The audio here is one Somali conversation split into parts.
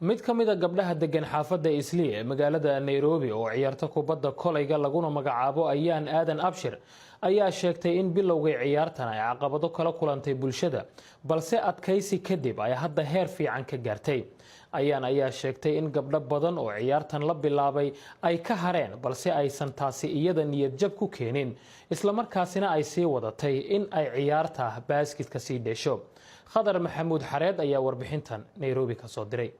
mid ka mid ah gabdhaha degan xaafadda Islii ee magaalada Nairobi oo ciyaarta kubadda kolayga laguna magacaabo Ayaan Aadan Abshir ayaa sheegtay in bilowgay ciyaartan ay caqabado kala kulantay bulshada balse adkaysi kadib ay hadda heer fiican ka gaartay. Ayaan ayaa sheegtay in gabdho badan oo ciyaartan la bilaabay ay ka hareen balse aysan taasi iyada niyad jab ku keenin isla markaasina ay sii wadatay in ay ciyaarta baaskitka sii dhesho. Khadar Maxamuud Xareed ayaa warbixintan Nairobi ka soo diray.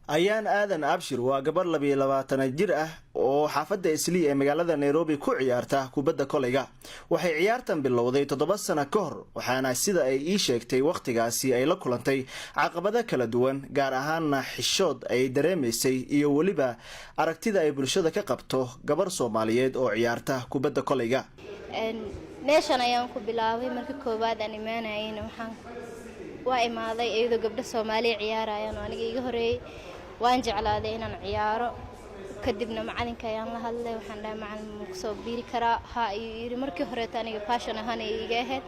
Ayaan Aadan Abshir waa gabar 22 jir ah oo xaafadda Islii ee magaalada Nairobi ku ciyaarta kubadda kolayga. Waxay ciyaartan bilowday 7 sano ka hor waxaana sida ay ii sheegtay waqtigaasi ay la kulantay caqabado kala duwan gaar ahaan xishood ay dareemaysay iyo waliba aragtida ay bulshada ka qabto gabar Soomaaliyeed oo ciyaarta kubadda kolayga. meeshan ayaan ku bilaabay markii koobaad aan imaanayeen waa imaaday iyadoo gabdho Soomaali ciyaarayaan aniga iga horeeyay waan jeclaaday inaan ciyaaro kadibna macalinka ayaan la hadlay waxaan dhahay macallin ma soo biiri karaa ha iyo markii hore aniga passion ahaan iga ahayd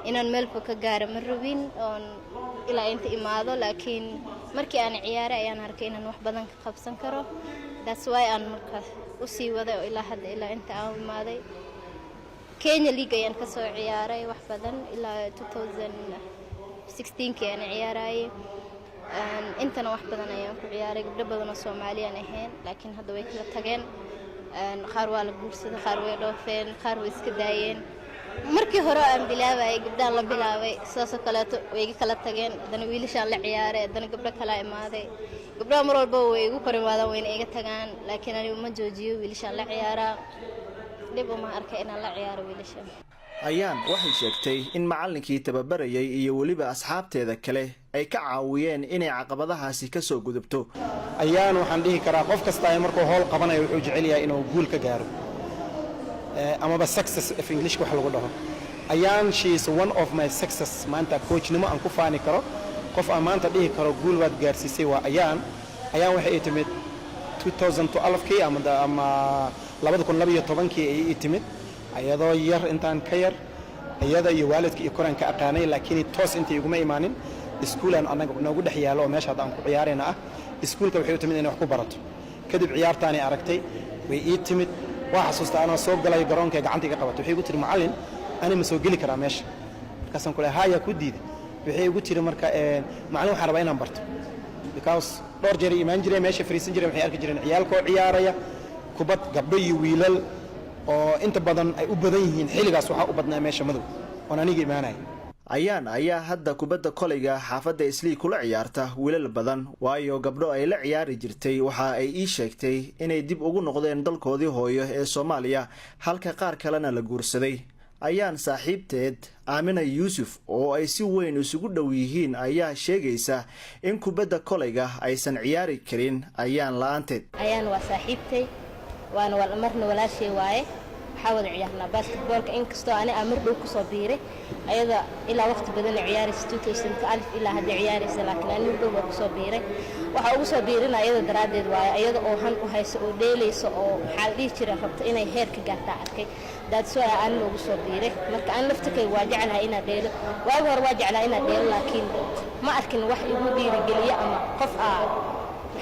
inaan meel fog ka gaaro ma rabin oo ilaa inta imaado laakiin markii aan ciyaaray ayaan arkay inaan wax badan ka qabsan karo that's why aan markaas u sii waday ilaa hadda ilaa inta aan imaaday Kenya League ayaan ka soo ciyaaray wax badan ilaa 2016 كان عياري انتنا واحد بدنا ايام ku ciyaaray gabdho badan oo Soomaaliyan ahayn laakiin hadda way kala tageen qaar waa la guursaday qaar way dhoofeen qaar way iska daayeen markii hore aan bilaabay gabdhaha la bilaabay saas kale way kala tageen hadana wiilashaan la ciyaaray hadana gabdho kala imaaday gabdhaha mar walba way igu korimaadaan way iga tagaan laakiin anigu ma joojiyo wiilashaan la ciyaaraa dib uma arkay inaan la ciyaaro wiilashaan. Ayaan waxay sheegtay in macallinkii tababarayay iyo waliba asxaabteeda kale ay ka caawiyeen inay caqabadahaasi ka soo gudubto. Ayaan waxaan dhihi karaa qof kasta ay markuu howl qabanayo wuxuu jecel yahay inuu guul ka gaaro ama ba success if English wax lagu dhaho. Ayaan she is one of my success maanta coachnimo aan ku faani karo qof aan maanta dhihi karo guul waad gaarsiisay waa Ayaan waxay timid 2012kii ama 2012kii ay timid ayadoo yar intaan ka yar ayada iyo waalidka iyo koranka aqaanay laakiin toos intii iguma imaanin iskuulan anaga noogu dhex yaalo oo meesha aan ku ciyaarayna ah iskuulka waxay u timid inay wax ku barato kadib ciyaartaani aragtay way ii timid waxa xasuustaa anoo soo galay garoonka gacanta iga qabatay waxay igu tiri macallin ani ma soo gali karaa meesha markaasaan ku leeyahay haya ku diiday waxay igu tiri marka macallin waxaan rabaa inaan barto because dhowr jeer imaan jiray meesha fariisan jiray waxay arki jireen ciyaalkoo ciyaaraya kubad gabdho iyo wiilal oo inta badan ay u badan yihiin xiligaas waxa u badnaa meesha madow oo aniga imaanay. Ayaan ayaa hadda kubadda kolayga xaafadda Islii kula ciyaarta wiilal badan waayo gabdho ay la ciyaari jirtay waxa ay ii sheegtay inay dib ugu noqdeen dalkoodii hooyo ee Soomaaliya halka qaar kalena la guursaday. Ayaan saaxiibteed Aamina Yuusuf oo ay si weyn isugu dhow yihiin ayaa sheegaysa in kubadda kolayga aysan ciyaari karin ayaan la'aanteed. Ayaan waa saaxiibtay وانا مرنا ولا شيء واي حاول عيارنا باسكتبولك إنكستو أنا أمر دوك صبيرة أيضا إلى وقت بدنا عياري 2000 إلى هذه عياري لكن أنا دوك صبيرة وحاول صبيرنا أيضا درادد واي أيضا أوهن وهاي سؤالي سؤال حالي ترى خبط إنا هيرك قاعدة داد سؤال أنا دوك صبيرة مرك أنا نفتكر واجعلها إنا ديل وأول واجعلها إنا ديل لكن ما أذكر واحد يقول رجلية أما قفقة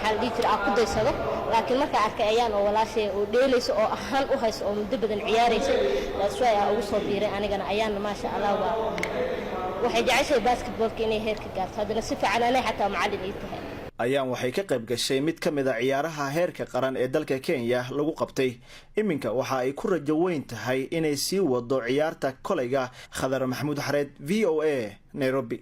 حالي ترى أقود يسوي لكن marka arkay ayaan oo walaashay oo dheelayso oo ahaan u hayso oo muddo badan ciyaarayso taasoo ay ugu soo biiray anigana ayaan ma sha Allah waxay jeceshay basketballka inay heerka gaarto hadana si fiican anay xataa macallin ay tahay. Ayaan waxay ka qayb gashay mid ka mid ah ciyaaraha heerka qaran ee dalka Kenya lagu qabtay iminka waxa ay ku rajo weyn tahay inay sii wado ciyaarta kolayga. Khadar Maxamuud Xareed VOA Nairobi.